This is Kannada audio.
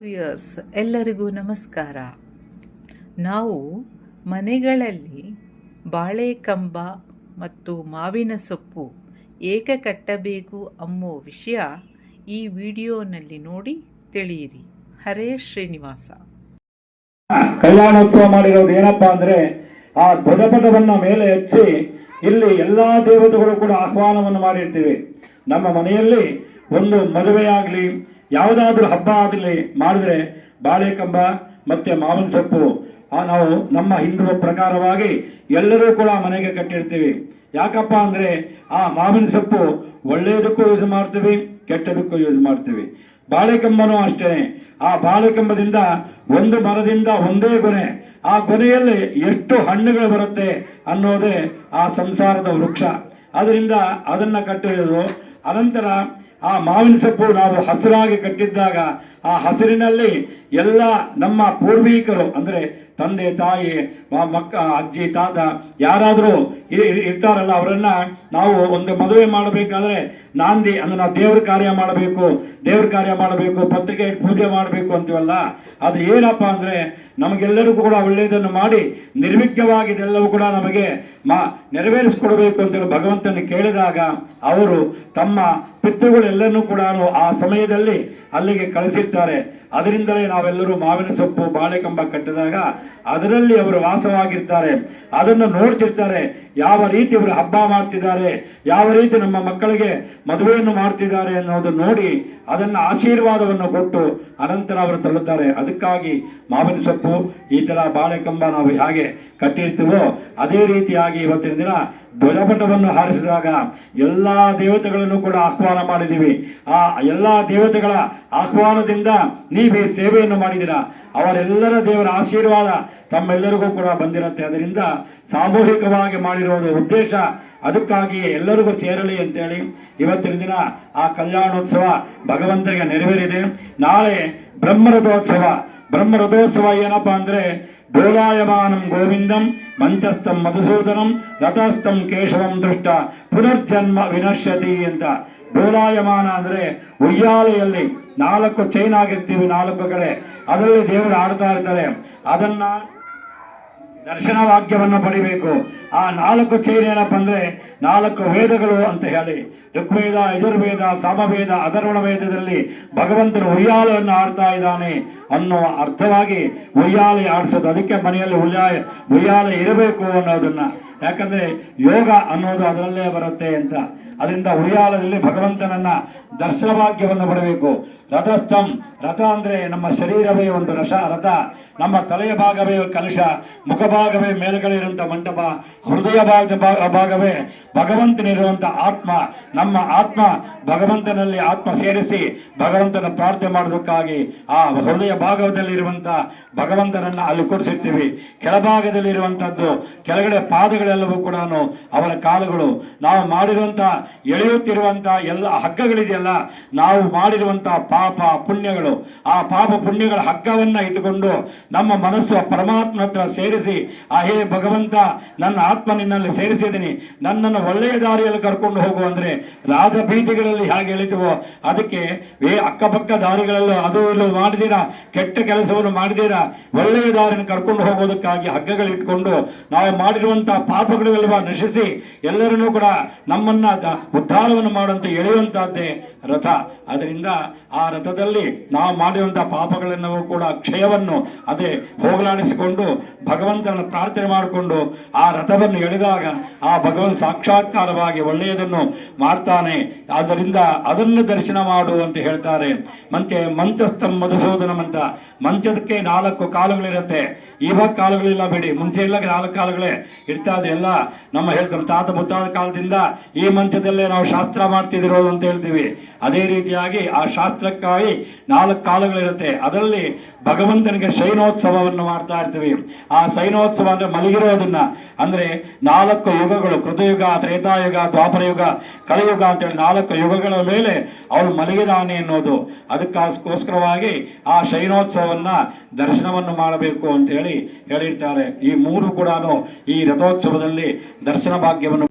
ಎಲ್ಲರಿಗೂ ನಮಸ್ಕಾರ. ನಾವು ಮನೆಗಳಲ್ಲಿ ಬಾಳೆಕಂಬ ಮತ್ತು ಮಾವಿನ ಸೊಪ್ಪು ಏಕೆ ಕಟ್ಟಬೇಕು ಅನ್ನೋ ವಿಷಯ ಈ ವಿಡಿಯೋನಲ್ಲಿ ನೋಡಿ ತಿಳಿಯಿರಿ. ಹರೇ ಶ್ರೀನಿವಾಸ. ಕಲ್ಯಾಣೋತ್ಸವ ಮಾಡಿರೋದು ಏನಪ್ಪಾ ಅಂದ್ರೆ ಆ ಧ್ವಜಪಟವನ್ನ ಮೇಲೆ ಹಚ್ಚಿ ಇಲ್ಲಿ ಎಲ್ಲಾ ದೇವತೆಗಳು ಕೂಡ ಆಹ್ವಾನವನ್ನು ಮಾಡಿರ್ತೀವಿ. ನಮ್ಮ ಮನೆಯಲ್ಲಿ ಒಂದು ಮದುವೆಯಾಗ್ಲಿ ಯಾವುದಾದ್ರೂ ಹಬ್ಬ ಆಗಲಿ ಮಾಡಿದ್ರೆ ಬಾಳೆಕಂಬ ಮತ್ತೆ ಮಾವಿನ ಸೊಪ್ಪು ನಾವು ನಮ್ಮ ಹಿಂದೂ ಪ್ರಕಾರವಾಗಿ ಎಲ್ಲರೂ ಕೂಡ ಮನೆಗೆ ಕಟ್ಟಿರ್ತೀವಿ. ಯಾಕಪ್ಪ ಅಂದ್ರೆ ಆ ಮಾವಿನ ಸೊಪ್ಪು ಒಳ್ಳೆಯದಕ್ಕೂ ಯೂಸ್ ಮಾಡ್ತೀವಿ, ಕೆಟ್ಟದಕ್ಕೂ ಯೂಸ್ ಮಾಡ್ತೀವಿ. ಬಾಳೆಕಂಬನೂ ಅಷ್ಟೇನೆ. ಆ ಬಾಳೆಕಂಬದಿಂದ ಒಂದು ಮರದಿಂದ ಒಂದೇ ಗೊನೆ, ಆ ಗೊನೆಯಲ್ಲಿ ಎಷ್ಟು ಹಣ್ಣುಗಳು ಬರುತ್ತೆ ಅನ್ನೋದೇ ಆ ಸಂಸಾರದ ವೃಕ್ಷ. ಅದರಿಂದ ಅದನ್ನ ಕಟ್ಟಿರೋದು. ಅನಂತರ ಆ ಮಾವಿನ ಸೊಪ್ಪು ನಾವು ಹಸಿರಾಗಿ ಕಟ್ಟಿದ್ದಾಗ ಆ ಹಸಿರಿನಲ್ಲಿ ಎಲ್ಲ ನಮ್ಮ ಪೂರ್ವಿಕರು ಅಂದ್ರೆ ತಂದೆ ತಾಯಿ ಅಜ್ಜಿ ತಾತ ಯಾರಾದರೂ ಇರ್ತಾರಲ್ಲ ಅವರನ್ನ ನಾವು ಒಂದು ಮದುವೆ ಮಾಡಬೇಕಾದ್ರೆ ನಾಂದಿ ಅಂದ್ರೆ ನಾವು ದೇವ್ರ ಕಾರ್ಯ ಮಾಡಬೇಕು ಪತ್ರಿಕೆ ಪೂಜೆ ಮಾಡಬೇಕು ಅಂತೀವಲ್ಲ, ಅದು ಏನಪ್ಪಾ ಅಂದ್ರೆ ನಮಗೆಲ್ಲರಿಗೂ ಕೂಡ ಒಳ್ಳೆಯದನ್ನು ಮಾಡಿ ನಿರ್ವಿಘ್ನವಾಗಿ ಇದೆಲ್ಲವೂ ಕೂಡ ನಮಗೆ ನೆರವೇರಿಸಿಕೊಡಬೇಕು ಅಂತ ಭಗವಂತನ ಕೇಳಿದಾಗ ಅವರು ತಮ್ಮ ಪಿತೃಗಳೆಲ್ಲನೂ ಕೂಡ ಆ ಸಮಯದಲ್ಲಿ ಅಲ್ಲಿಗೆ ಕಳಿಸಿರ್ತಾರೆ. ಅದರಿಂದಲೇ ನಾವೆಲ್ಲರೂ ಮಾವಿನ ಸೊಪ್ಪು ಬಾಳೆಕಂಬ ಕಟ್ಟಿದಾಗ ಅದರಲ್ಲಿ ಅವರು ವಾಸವಾಗಿರ್ತಾರೆ. ಅದನ್ನು ನೋಡ್ತಿರ್ತಾರೆ, ಯಾವ ರೀತಿ ಅವರು ಹಬ್ಬ ಮಾಡ್ತಿದ್ದಾರೆ, ಯಾವ ರೀತಿ ನಮ್ಮ ಮಕ್ಕಳಿಗೆ ಮದುವೆಯನ್ನು ಮಾಡ್ತಿದ್ದಾರೆ ಅನ್ನೋದನ್ನು ನೋಡಿ ಅದನ್ನ ಆಶೀರ್ವಾದವನ್ನು ಕೊಟ್ಟು ಅನಂತರ ಅವರು ತಳ್ಳುತ್ತಾರೆ. ಅದಕ್ಕಾಗಿ ಮಾವಿನ ಸೊಪ್ಪು ಈ ತರ ಬಾಳೆಕಂಬ ನಾವು ಹೇಗೆ ಕಟ್ಟಿರ್ತೀವೋ ಅದೇ ರೀತಿಯಾಗಿ ಇವತ್ತಿನ ದಿನ ಧ್ವಜಪಟವನ್ನು ಹಾರಿಸಿದಾಗ ಎಲ್ಲಾ ದೇವತೆಗಳನ್ನು ಕೂಡ ಆಹ್ವಾನ ಮಾಡಿದ್ದೀವಿ. ಆ ಎಲ್ಲಾ ದೇವತೆಗಳ ಆಹ್ವಾನದಿಂದ ನೀವೇ ಸೇವೆಯನ್ನು ಮಾಡಿದಿರ. ಅವರೆಲ್ಲರ ದೇವರ ಆಶೀರ್ವಾದ ತಮ್ಮೆಲ್ಲರಿಗೂ ಕೂಡ ಬಂದಿರುತ್ತೆ. ಅದರಿಂದ ಸಾಮೂಹಿಕವಾಗಿ ಮಾಡಿರೋದು ಉದ್ದೇಶ. ಅದಕ್ಕಾಗಿ ಎಲ್ಲರಿಗೂ ಸೇರಲಿ ಅಂತೇಳಿ ಇವತ್ತಿನ ದಿನ ಆ ಕಲ್ಯಾಣೋತ್ಸವ ಭಗವಂತನಿಗೆ ನೆರವೇರಿದೆ. ನಾಳೆ ಬ್ರಹ್ಮರಥೋತ್ಸವ ಏನಪ್ಪಾ ಅಂದ್ರೆ ಡೋಲಾಯಮಾನಂ ಗೋವಿಂದಂ ಮಂಚಸ್ಥಂ ಮಧುಸೂದನಂ ರಥಸ್ಥಂ ಕೇಶವಂ ದೃಷ್ಟ ಪುನರ್ಜನ್ಮ ವಿನಶ್ಯತಿ ಅಂತ. ಡೋಲಾಯಮಾನ ಅಂದ್ರೆ ಉಯ್ಯಾಲೆಯಲ್ಲಿ 4 ಚೈನ್ ಆಗಿರ್ತೀವಿ, 4 ಕಡೆ ಅದರಲ್ಲಿ ದೇವರು ಆಡ್ತಾ ಇರ್ತಾರೆ. ಅದನ್ನ ದರ್ಶನ ವಾಕ್ಯವನ್ನು ಪಡಿಬೇಕು. ಆ 4 ಚೈನ್ ಏನಪ್ಪ ಅಂದ್ರೆ 4 ವೇದಗಳು ಅಂತ ಹೇಳಿ ಋಗ್ವೇದ, ಯಜುರ್ವೇದ, ಸಾಮವೇದ, ಅಥರ್ವಣ ವೇದದಲ್ಲಿ ಭಗವಂತನು ಉಯ್ಯಾಲೆಯನ್ನು ಆಡ್ತಾ ಇದ್ದಾನೆ ಅನ್ನುವ ಅರ್ಥವಾಗಿ ಉಯ್ಯಾಲೆ ಆಡಿಸೋದು. ಅದಕ್ಕೆ ಮನೆಯಲ್ಲಿ ಉಯ್ಯಾಲೆ ಇರಬೇಕು ಅನ್ನೋದನ್ನ, ಯಾಕಂದ್ರೆ ಯೋಗ ಅನ್ನೋದು ಅದರಲ್ಲೇ ಬರುತ್ತೆ ಅಂತ. ಅದರಿಂದ ಉಯ್ಯಾಲದಲ್ಲಿ ಭಗವಂತನನ್ನ ದರ್ಶನ ಭಾಗ್ಯವನ್ನು ಪಡಬೇಕು. ರಥಸ್ಥಂ, ರಥ ಅಂದ್ರೆ ನಮ್ಮ ಶರೀರವೇ ಒಂದು ರಥ, ನಮ್ಮ ತಲೆಯ ಭಾಗವೇ ಕಲಶ, ಮುಖಭಾಗವೇ ಮೇಲ್ಗಡೆ ಇರುವಂತ ಮಂಟಪ, ಹೃದಯ ಭಾಗವೇ ಭಗವಂತನಿರುವಂತ ಆತ್ಮ. ನಮ್ಮ ಆತ್ಮ ಭಗವಂತನಲ್ಲಿ ಆತ್ಮ ಸೇರಿಸಿ ಭಗವಂತನ ಪ್ರಾರ್ಥನೆ ಮಾಡೋದಕ್ಕಾಗಿ ಆ ಹೃದಯ ಭಾಗದಲ್ಲಿ ಇರುವಂತ ಭಗವಂತನನ್ನ ಅಲ್ಲಿ ಕೂರಿಸಿರ್ತೀವಿ. ಕೆಳಭಾಗದಲ್ಲಿ ಇರುವಂತದ್ದು ಕೆಳಗಡೆ ಪಾದಗಳೆಲ್ಲವೂ ಕೂಡ ಅವರ ಕಾಲುಗಳು. ನಾವು ಮಾಡಿರುವಂತ ಎಳೆಯುತ್ತಿರುವಂತ ಎಲ್ಲ ಹಗ್ಗಗಳಿದೆಯಲ್ಲ, ನಾವು ಮಾಡಿರುವಂತ ಪಾಪ ಪುಣ್ಯಗಳು, ಆ ಪಾಪ ಪುಣ್ಯಗಳ ಹಗ್ಗವನ್ನ ಇಟ್ಟುಕೊಂಡು ನಮ್ಮ ಮನಸ್ಸು ಪರಮಾತ್ಮನ ಹತ್ರ ಸೇರಿಸಿ, ಹೇ ಭಗವಂತ, ನನ್ನ ಆತ್ಮ ನಿನ್ನಲ್ಲಿ ಸೇರಿಸಿದ್ದೀನಿ, ನನ್ನನ್ನು ಒಳ್ಳೆಯ ದಾರಿಯಲ್ಲಿ ಕರ್ಕೊಂಡು ಹೋಗು ಅಂದ್ರೆ ರಾಜಬೀದಿಗಳಲ್ಲಿ ಹೇಗೆ ಎಳಿತೀವೋ ಅದಕ್ಕೆ ಅಕ್ಕಪಕ್ಕ ದಾರಿಗಳಲ್ಲೂ ಅದು ಮಾಡಿದೀರಾ, ಕೆಟ್ಟ ಕೆಲಸವನ್ನು ಮಾಡಿದೀರಾ, ಒಳ್ಳೆಯ ದಾರಿಯನ್ನು ಕರ್ಕೊಂಡು ಹೋಗೋದಕ್ಕಾಗಿ ಹಗ್ಗಗಳಿಟ್ಕೊಂಡು ನಾವು ಮಾಡಿರುವಂತಹ ಪಾಪಗಳೆಲ್ಲವ ನಶಿಸಿ ಎಲ್ಲರನ್ನೂ ಕೂಡ ನಮ್ಮನ್ನ ಉದ್ಧಾರವನ್ನು ಮಾಡುವಂತ ಎಳೆಯುವಂತಹದ್ದೇ ರಥ. ಅದರಿಂದ ಆ ರಥದಲ್ಲಿ ನಾವು ಮಾಡಿರುವಂತಹ ಪಾಪಗಳನ್ನೂ ಕೂಡ ಕ್ಷಯವನ್ನು ಅದೇ ಹೋಗಲಾಡಿಸಿಕೊಂಡು ಭಗವಂತನ ಪ್ರಾರ್ಥನೆ ಮಾಡಿಕೊಂಡು ಆ ರಥವನ್ನು ಎಳೆದಾಗ ಆ ಭಗವಂತ ಸಾಕ್ಷಾತ್ಕಾರವಾಗಿ ಒಳ್ಳೆಯದನ್ನು ಮಾಡ್ತಾನೆ. ಆದ್ದರಿಂದ ಅದನ್ನು ದರ್ಶನ ಮಾಡು ಅಂತ ಹೇಳ್ತಾರೆ. ಮಂಚಸ್ಥಂ ಮಧುಸೂದನಂ ಅಂತ. ಮಂಚದಕ್ಕೆ 4 ಕಾಲುಗಳಿರುತ್ತೆ. ಇವಾಗ ಕಾಲುಗಳಿಲ್ಲ ಬಿಡಿ, ಮುಂಚೆ ಎಲ್ಲ 4 ಕಾಲುಗಳೇ ಇರ್ತಾ ಇದೆ. ಎಲ್ಲ ನಮ್ಮ ಹೇಳ್ತಾರೆ ತಾತ ಮುತ್ತಾದ ಕಾಲದಿಂದ ಈ ಮಂಚದಲ್ಲೇ ನಾವು ಶಾಸ್ತ್ರ ಮಾಡ್ತಿದಿರೋದು ಅಂತ ಹೇಳ್ತೀವಿ. ಅದೇ ರೀತಿಯಾಗಿ ಆ ಶಾಸ್ತ್ರಕ್ಕಾಗಿ 4 ಕಾಲುಗಳಿರುತ್ತೆ. ಅದರಲ್ಲಿ ಭಗವಂತನಿಗೆ ಶಯನೋತ್ಸವವನ್ನು ಮಾಡ್ತಾ ಇರ್ತೀವಿ. ಆ ಶಯನೋತ್ಸವ ಅಂದ್ರೆ ಮಲಗಿರೋದನ್ನ, ಅಂದ್ರೆ 4 ಯುಗಗಳು, ಕೃತಯುಗ, ತ್ರೇತಾಯುಗ, ದ್ವಾಪರಯುಗ, ಕಲಿಯುಗ ಅಂತೇಳಿ 4 ಯುಗಗಳ ಮೇಲೆ ಅವನು ಮಲಗಿದಾನೆ ಅನ್ನೋದು. ಅದಕ್ಕೋಸ್ಕರವಾಗಿ ಆ ಶಯನೋತ್ಸವವನ್ನ ದರ್ಶನವನ್ನು ಮಾಡಬೇಕು ಅಂತ ಹೇಳಿರ್ತಾರೆ. ಈ 3 ಕೂಡ ಈ ರಥೋತ್ಸವದಲ್ಲಿ ದರ್ಶನ ಭಾಗ್ಯವನ್ನು